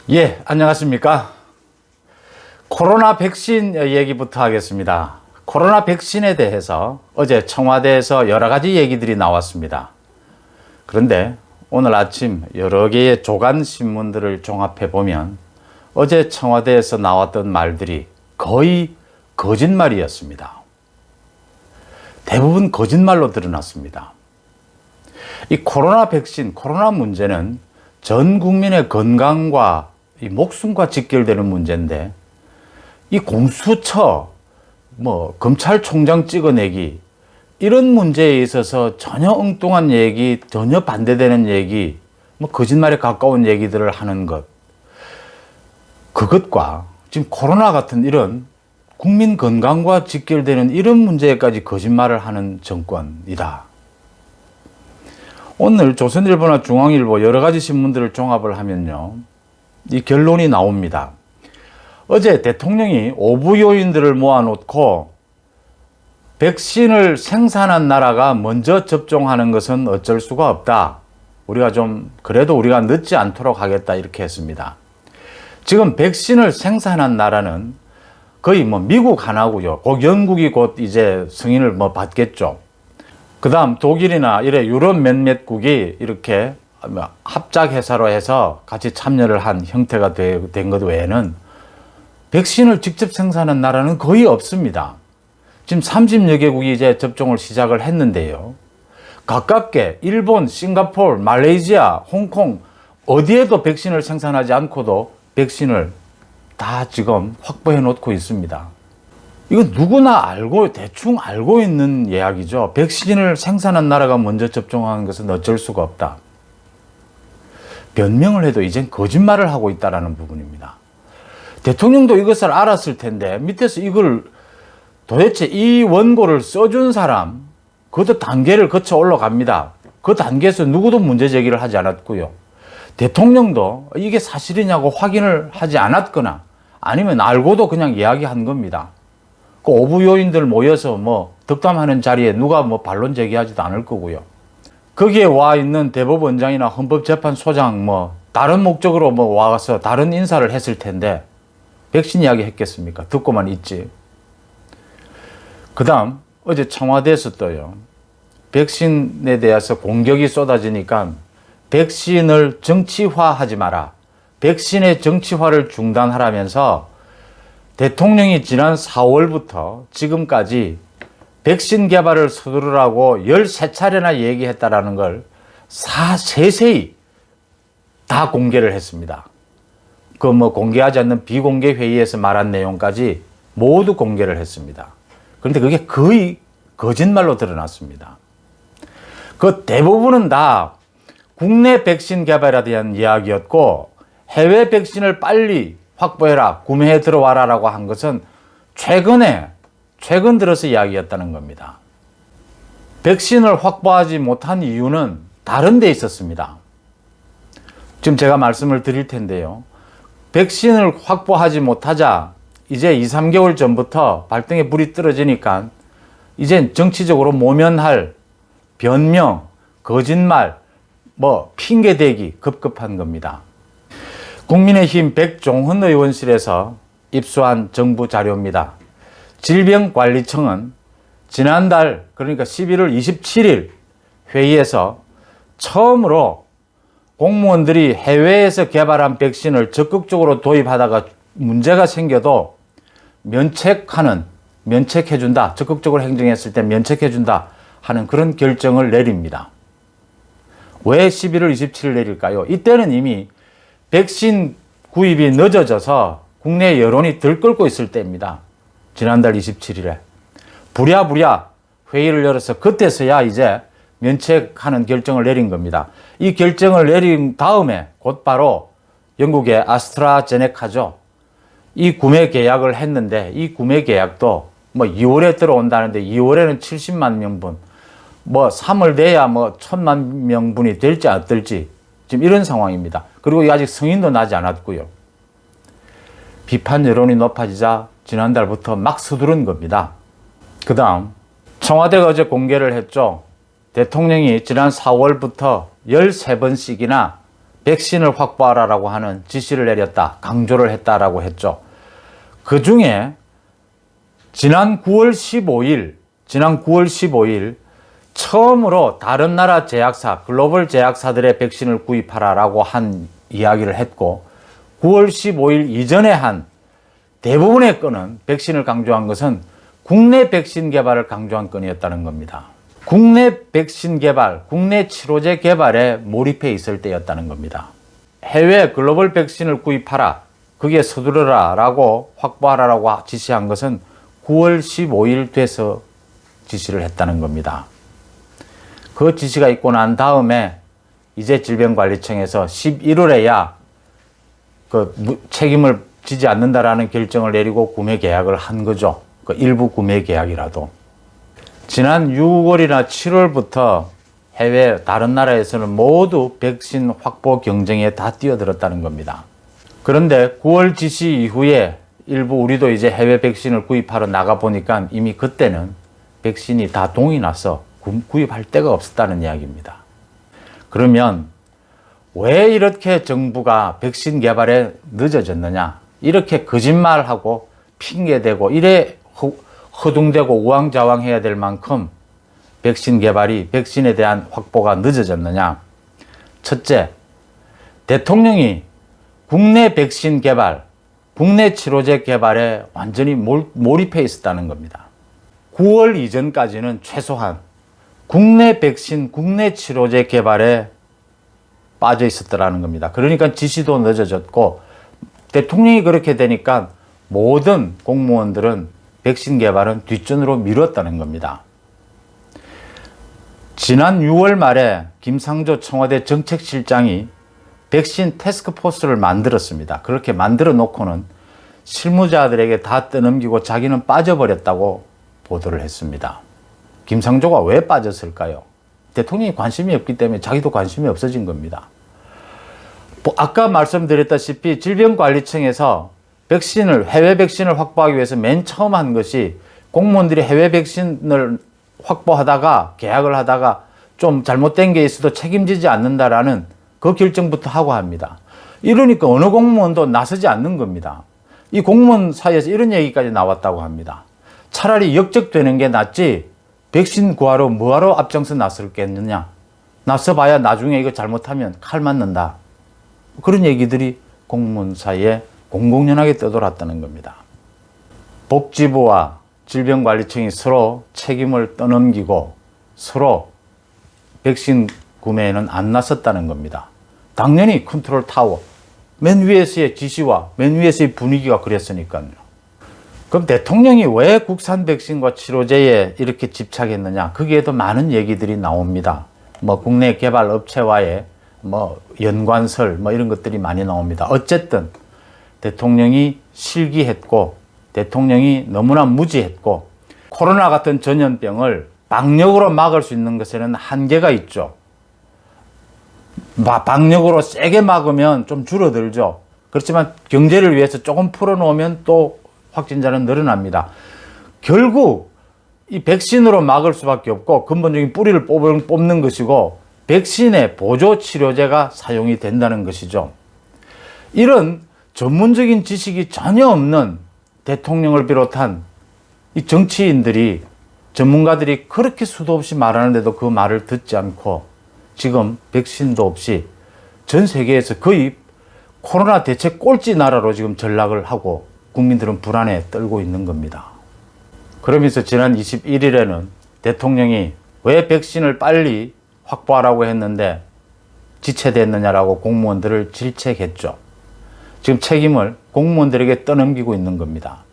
예, 안녕하십니까. 코로나 백신 얘기부터 하겠습니다. 코로나 백신에 대해서 어제 청와대에서 여러 가지 얘기들이 나왔습니다. 그런데 오늘 아침 여러 개의 조간 신문들을 종합해 보면 어제 청와대에서 나왔던 말들이 거의 거짓말이었습니다. 대부분 거짓말로 드러났습니다. 이 코로나 백신, 코로나 문제는 전 국민의 건강과 이 목숨과 직결되는 문제인데, 이 공수처, 검찰총장 찍어내기, 이런 문제에 있어서 전혀 엉뚱한 얘기, 전혀 반대되는 얘기, 거짓말에 가까운 얘기들을 하는 것. 그것과 지금 코로나 같은 이런 국민 건강과 직결되는 이런 문제까지 거짓말을 하는 정권이다. 오늘 조선일보나 중앙일보 여러 가지 신문들을 종합을 하면요, 이 결론이 나옵니다. 어제 대통령이 오부 요인들을 모아놓고 백신을 생산한 나라가 먼저 접종하는 것은 어쩔 수가 없다. 그래도 우리가 늦지 않도록 하겠다, 이렇게 했습니다. 지금 백신을 생산한 나라는 거의 미국 하나고요. 곧 영국이 곧 이제 승인을 받겠죠. 그 다음 독일이나 이래 유럽 몇몇 국이 이렇게 합작회사로 해서 같이 참여를 한 형태가 된 것 외에는 백신을 직접 생산한 나라는 거의 없습니다. 지금 30여 개국이 이제 접종을 시작을 했는데요. 가깝게 일본, 싱가포르, 말레이시아, 홍콩 어디에도 백신을 생산하지 않고도 백신을 다 지금 확보해 놓고 있습니다. 이건 누구나 대충 알고 있는 이야기죠. 백신을 생산한 나라가 먼저 접종하는 것은 어쩔 수가 없다. 변명을 해도 이젠 거짓말을 하고 있다는 부분입니다. 대통령도 이것을 알았을 텐데 밑에서 이걸 도대체 이 원고를 써준 사람, 그것도 단계를 거쳐 올라갑니다. 그 단계에서 누구도 문제 제기를 하지 않았고요. 대통령도 이게 사실이냐고 확인을 하지 않았거나 아니면 알고도 그냥 이야기한 겁니다. 그 오부 요인들 모여서 덕담하는 자리에 누가 반론 제기하지도 않을 거고요. 거기에 와 있는 대법원장이나 헌법재판소장 다른 목적으로 와서 다른 인사를 했을 텐데 백신 이야기 했겠습니까? 듣고만 있지. 그 다음 어제 청와대에서 또요, 백신에 대해서 공격이 쏟아지니까 백신을 정치화하지 마라, 백신의 정치화를 중단하라면서 대통령이 지난 4월부터 지금까지 백신 개발을 서두르라고 13차례나 얘기했다라는 걸 세세히 다 공개를 했습니다. 공개하지 않는 비공개 회의에서 말한 내용까지 모두 공개를 했습니다. 그런데 그게 거의 거짓말로 드러났습니다. 그 대부분은 다 국내 백신 개발에 대한 이야기였고, 해외 백신을 빨리 확보해라, 구매해 들어와라라고 한 것은 최근 들어서 이야기였다는 겁니다. 백신을 확보하지 못한 이유는 다른 데 있었습니다. 지금 제가 말씀을 드릴 텐데요. 백신을 확보하지 못하자 이제 2, 3개월 전부터 발등에 불이 떨어지니까 이젠 정치적으로 모면할 변명, 거짓말, 핑계대기 급급한 겁니다. 국민의힘 백종훈 의원실에서 입수한 정부 자료입니다. 질병관리청은 지난달, 그러니까 11월 27일 회의에서 처음으로 공무원들이 해외에서 개발한 백신을 적극적으로 도입하다가 문제가 생겨도 면책해준다, 적극적으로 행정했을 때 면책해준다 하는 그런 결정을 내립니다. 왜 11월 27일 내릴까요? 이때는 이미 백신 구입이 늦어져서 국내 여론이 들끓고 있을 때입니다. 지난달 27일에 부랴부랴 회의를 열어서 그때서야 이제 면책하는 결정을 내린 겁니다. 이 결정을 내린 다음에 곧바로 영국의 아스트라제네카죠. 이 구매 계약을 했는데 이 구매 계약도 2월에 들어온다는데 2월에는 70만 명분, 3월 돼야 1000만 명분이 될지 안 될지 지금 이런 상황입니다. 그리고 아직 승인도 나지 않았고요. 비판 여론이 높아지자 지난달부터 막 서두른 겁니다. 그 다음 청와대가 어제 공개를 했죠. 대통령이 지난 4월부터 13번씩이나 백신을 확보하라라고 하는 지시를 내렸다, 강조를 했다라고 했죠. 그 중에 지난 9월 15일 처음으로 다른 나라 제약사, 글로벌 제약사들의 백신을 구입하라라고 한 이야기를 했고, 9월 15일 이전에 한 대부분의 건은 백신을 강조한 것은 국내 백신 개발을 강조한 건이었다는 겁니다. 국내 백신 개발, 국내 치료제 개발에 몰입해 있을 때였다는 겁니다. 해외 글로벌 백신을 구입하라, 거기에 서두르라 라고 확보하라라고 지시한 것은 9월 15일 돼서 지시를 했다는 겁니다. 그 지시가 있고 난 다음에 이제 질병관리청에서 11월에야 그 책임을 지지 않는다라는 결정을 내리고 구매 계약을 한 거죠. 그 일부 구매 계약이라도. 지난 6월이나 7월부터 해외 다른 나라에서는 모두 백신 확보 경쟁에 다 뛰어들었다는 겁니다. 그런데 9월 지시 이후에 일부 우리도 이제 해외 백신을 구입하러 나가 보니까 이미 그때는 백신이 다 동이 나서 구입할 데가 없었다는 이야기입니다. 그러면 왜 이렇게 정부가 백신 개발에 늦어졌느냐? 이렇게 거짓말하고 핑계대고 이래 허둥대고 우왕좌왕해야 될 만큼 백신 개발이, 백신에 대한 확보가 늦어졌느냐? 첫째, 대통령이 국내 백신 개발, 국내 치료제 개발에 완전히 몰입해 있었다는 겁니다. 9월 이전까지는 최소한 국내 백신, 국내 치료제 개발에 빠져 있었더라는 겁니다. 그러니까 지시도 늦어졌고, 대통령이 그렇게 되니까 모든 공무원들은 백신 개발은 뒷전으로 미뤘다는 겁니다. 지난 6월 말에 김상조 청와대 정책실장이 백신 태스크포스를 만들었습니다. 그렇게 만들어 놓고는 실무자들에게 다 떠넘기고 자기는 빠져버렸다고 보도를 했습니다. 김상조가 왜 빠졌을까요? 대통령이 관심이 없기 때문에 자기도 관심이 없어진 겁니다. 아까 말씀드렸다시피 질병관리청에서 해외 백신을 확보하기 위해서 맨 처음 한 것이 공무원들이 해외 백신을 확보하다가 계약을 하다가 좀 잘못된 게 있어도 책임지지 않는다라는 그 결정부터 하고 합니다. 이러니까 어느 공무원도 나서지 않는 겁니다. 이 공무원 사이에서 이런 얘기까지 나왔다고 합니다. 차라리 역적되는 게 낫지 백신 구하러 뭐하러 앞장서 나설겠느냐. 나서봐야 나중에 이거 잘못하면 칼 맞는다. 그런 얘기들이 공무원 사이에 공공연하게 떠돌았다는 겁니다. 복지부와 질병관리청이 서로 책임을 떠넘기고 서로 백신 구매에는 안 나섰다는 겁니다. 당연히 컨트롤 타워, 맨 위에서의 지시와 맨 위에서의 분위기가 그랬으니까요. 그럼 대통령이 왜 국산 백신과 치료제에 이렇게 집착했느냐? 거기에도 많은 얘기들이 나옵니다. 국내 개발 업체와의 연관설 이런 것들이 많이 나옵니다. 어쨌든 대통령이 실기했고 대통령이 너무나 무지했고 코로나 같은 전염병을 방역으로 막을 수 있는 것에는 한계가 있죠. 방역으로 세게 막으면 좀 줄어들죠. 그렇지만 경제를 위해서 조금 풀어놓으면 또 확진자는 늘어납니다. 결국 이 백신으로 막을 수밖에 없고 근본적인 뿌리를 뽑는 것이고 백신의 보조 치료제가 사용이 된다는 것이죠. 이런 전문적인 지식이 전혀 없는 대통령을 비롯한 이 정치인들이, 전문가들이 그렇게 수도 없이 말하는데도 그 말을 듣지 않고 지금 백신도 없이 전 세계에서 거의 코로나 대책 꼴찌 나라로 지금 전락을 하고 국민들은 불안에 떨고 있는 겁니다. 그러면서 지난 21일에는 대통령이 왜 백신을 빨리 확보하라고 했는데 지체됐느냐라고 공무원들을 질책했죠. 지금 책임을 공무원들에게 떠넘기고 있는 겁니다.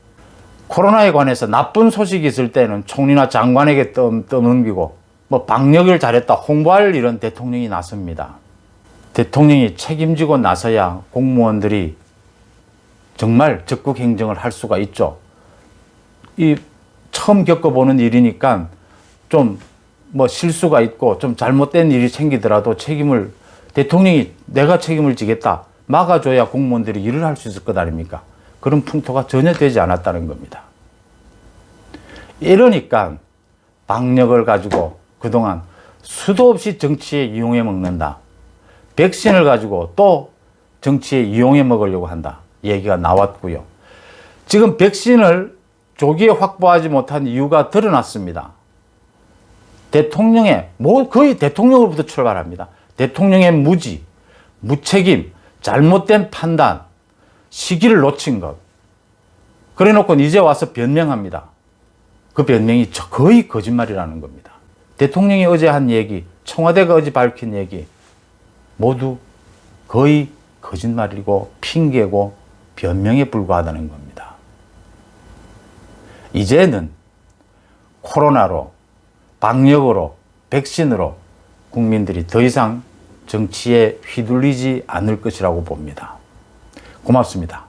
코로나에 관해서 나쁜 소식이 있을 때는 총리나 장관에게 떠넘기고 방역을 잘했다 홍보할 일은 대통령이 나섭니다. 대통령이 책임지고 나서야 공무원들이 정말 적극 행정을 할 수가 있죠. 이 처음 겪어보는 일이니까 좀 실수가 있고 좀 잘못된 일이 생기더라도 책임을 대통령이 내가 책임을 지겠다 막아줘야 공무원들이 일을 할 수 있을 것 아닙니까? 그런 풍토가 전혀 되지 않았다는 겁니다. 이러니까 방역을 가지고 그동안 수도 없이 정치에 이용해 먹는다. 백신을 가지고 또 정치에 이용해 먹으려고 한다 얘기가 나왔고요. 지금 백신을 조기에 확보하지 못한 이유가 드러났습니다. 대통령의, 거의 대통령으로부터 출발합니다. 대통령의 무지, 무책임, 잘못된 판단, 시기를 놓친 것. 그래 놓고 이제 와서 변명합니다. 그 변명이 거의 거짓말이라는 겁니다. 대통령이 어제 한 얘기, 청와대가 어제 밝힌 얘기, 모두 거의 거짓말이고 핑계고 변명에 불과하다는 겁니다. 이제는 코로나로, 방역으로, 백신으로 국민들이 더 이상 정치에 휘둘리지 않을 것이라고 봅니다. 고맙습니다.